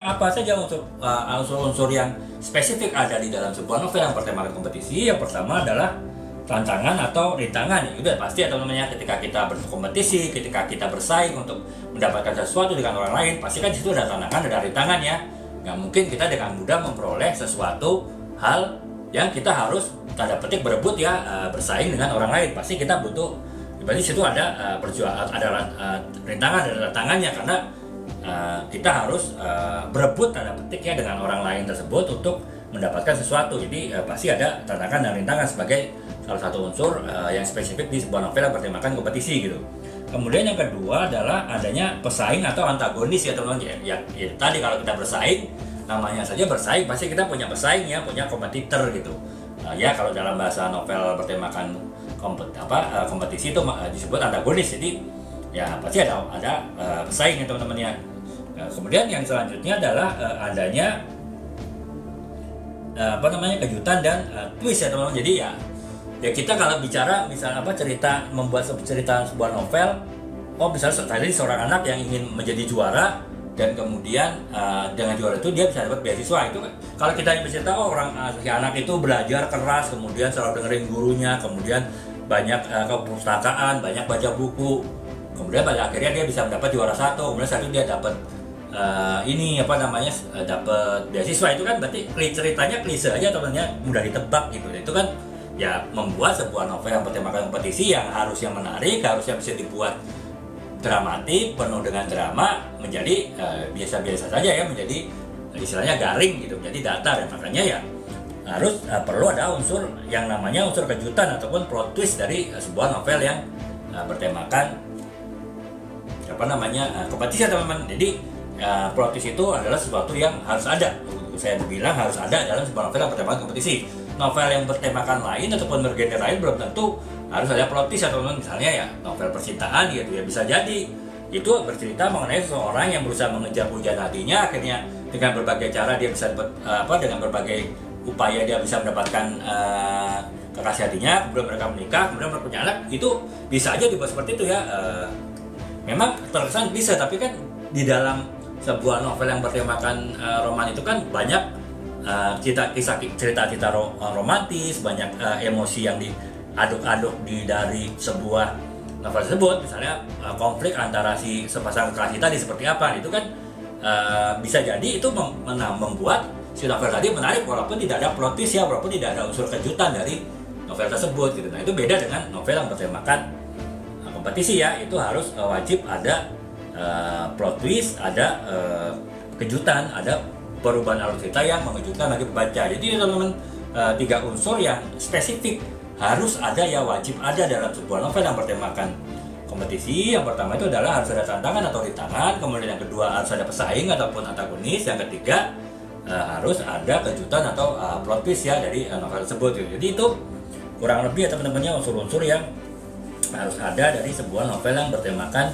Apa saja unsur-unsur yang spesifik ada di dalam sebuah novel yang bertemakan kompetisi? Yang pertama adalah tantangan atau rintangan. Ya udah pasti atau namanya ketika kita berkompetisi, ketika kita bersaing untuk mendapatkan sesuatu dengan orang lain, pasti kan di situ ada tantangan, ada rintangan ya. Nggak mungkin kita dengan mudah memperoleh sesuatu hal yang kita harus tanda petik berebut ya, bersaing dengan orang lain. Pasti kita butuh, berarti situ ada perjuangan, ada rintangan, ada tantangannya karena kita harus berebut tanda petik ya dengan orang lain tersebut untuk mendapatkan sesuatu. Jadi pasti ada tantangan dan rintangan sebagai salah satu unsur yang spesifik di sebuah novel yang bertemakan kompetisi gitu. Kemudian yang kedua adalah adanya pesaing atau antagonis ya teman-teman. Ya, tadi kalau kita bersaing, namanya saja bersaing, pasti kita punya pesaing ya, punya kompetitor gitu. Ya kalau dalam bahasa novel bertemakan kompetisi itu disebut antagonis. Jadi ya pasti ada pesaing ya teman-teman ya. Kemudian yang selanjutnya adalah adanya kejutan dan twist ya teman-teman. Jadi ya kita kalau bicara misalnya membuat cerita sebuah novel, misalnya tadi seorang anak yang ingin menjadi juara dan kemudian dengan juara itu dia bisa dapat beasiswa. Itu kan kalau kita bercerita si anak itu belajar keras, kemudian selalu dengerin gurunya, kemudian banyak ke perpustakaan, banyak baca buku, kemudian pada akhirnya dia bisa mendapat juara satu, kemudian satu dia dapat dapat beasiswa. Itu kan berarti ceritanya klise aja temannya, mudah ditebak gitu. Itu kan ya membuat sebuah novel yang bertemakan kompetisi yang harusnya menarik, harusnya bisa dibuat dramatik, penuh dengan drama, menjadi biasa-biasa saja ya, menjadi istilahnya garing gitu, menjadi datar. Makanya ya harus perlu ada unsur yang namanya unsur kejutan ataupun plot twist dari sebuah novel yang bertemakan kompetisi teman-teman. Jadi plot twist itu adalah sesuatu yang harus ada. Saya bilang harus ada dalam sebuah novel yang bertemakan kompetisi. Novel yang bertemakan lain ataupun bergenre lain belum tentu harus ada plot twist teman-teman. Misalnya ya novel percintaan gitu ya, bisa jadi itu bercerita mengenai seseorang yang berusaha mengejar pujian hatinya, akhirnya dengan berbagai cara dia bisa dengan berbagai upaya dia bisa mendapatkan kekasih hatinya, kemudian mereka menikah, kemudian mereka punya anak. Itu bisa aja dibuat seperti itu ya. Memang terkesan bisa, tapi kan di dalam sebuah novel yang bertemakan roman itu kan banyak cerita-cerita romantis, banyak emosi yang diaduk-aduk dari sebuah novel tersebut. Misalnya konflik antara si sepasang kekasih tadi seperti apa, itu kan bisa jadi itu membuat si novel tadi menarik walaupun tidak ada plot twist ya, walaupun tidak ada unsur kejutan dari novel tersebut gitu. Nah itu beda dengan novel yang bertemakan kompetisi ya, itu harus wajib ada plot twist, ada kejutan, ada perubahan alur cerita yang mengejutkan bagi pembaca. Jadi teman-teman, 3 unsur yang spesifik harus ada ya, wajib ada dalam sebuah novel yang bertemakan kompetisi. Yang pertama itu adalah harus ada tantangan atau rintangan, kemudian yang kedua harus ada pesaing ataupun antagonis, yang ketiga harus ada kejutan atau plot twist ya dari novel tersebut. Jadi itu kurang lebih ya teman-temannya unsur-unsur yang harus ada dari sebuah novel yang bertemakan